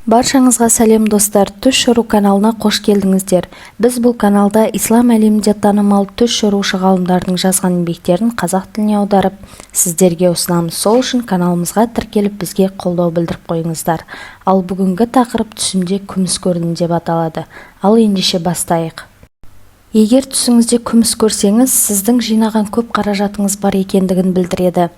Баршаңызға сәлем достар, Түс Шыру каналына қош келдіңіздер. Біз бұл каналда ислам әлемінде танымал түс шырушы ғалымдардың жазған еңбектерін қазақ тіліне аударып, сіздерге ұсынамыз. Сол үшін каналымызға тіркеліп бізге қолдау білдіріп қойыңыздар. Ал бүгінгі тақырып түсімде күміс көрдім деп аталады. Ал ендеше бастайық. Егер түсіңізде күміс көрсеңіз, сіздің жинаған көп қаражатыңыз бар екендігін білдіреді.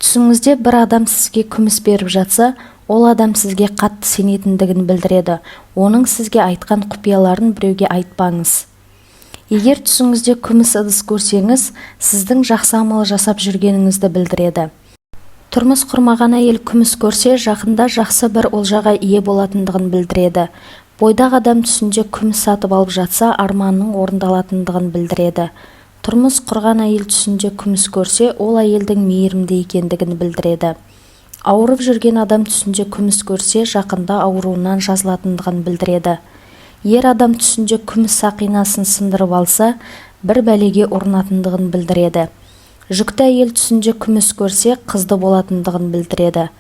Түсіңізде бір адам сізге күміс беріп жатса, ол адам сізге қатты сенетіндігін білдіреді. Оның сізге айтқан құпияларын біреуге айтпаңыз. Егер түсіңізде күміс ыдыс көрсеңіз, сіздің жақсы амал жасап жүргеніңізді білдіреді. Тұрмыс құрмаған әйел күміс көрсе, жақында жақсы бір олжаға ие болатындығын білдіреді. Бойдақ адам түсінде күміс сатып алып жатса, арманның орындалатындығын білдіреді. Тұрмыс құрған әйел түсінде күміс көрсе, ол әйелдің мейірімді екендігін білдіреді. Ауырып жүрген адам түсінде күміс көрсе, жақында ауруынан жазылатындығын білдіреді. Ер адам түсінде күміс сақинасын сындырып алса, бір бәлеге ұрынатындығын білдіреді. Жүкті әйел түсінде күміс көрсе, қызды болатындығын білдіреді.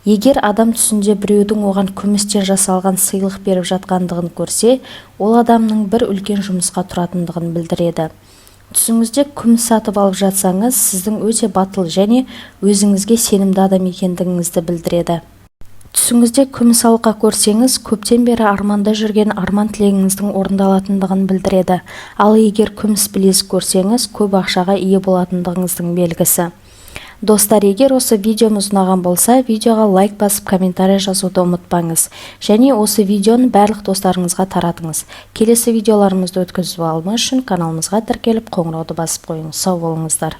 Егер адам түсінде біреудің оған күмістен жасалған сыйлық беріп жатқандығын көрсе, ол адамның бір үлкен жұмысқа тұратындығын білдіреді. Түсіңізде күміс сатып алып жатсаңыз, сіздің өте батыл және өзіңізге сенімді адам екендігіңізді білдіреді. Түсіңізде күміс алқа көрсеңіз, көптен бері арманда жүрген арман тілегіңіздің орындалатындығын білдіреді. Ал егер күміс білезік көрсеңіз, көп ақшаға ие болатындығыңыздың белгісі. Достар, егер осы видеомыз ұнаған болса, видеоға лайк басып, комментарий жазуды ұмытпаңыз. Және осы видеоны барлық достарыңызға таратыңыз. Келесі видеоларымызды өткізіп алуыңыз үшін каналымызға тіркеліп, қоңырауды басып қойыңыз. Сау болыңыздар.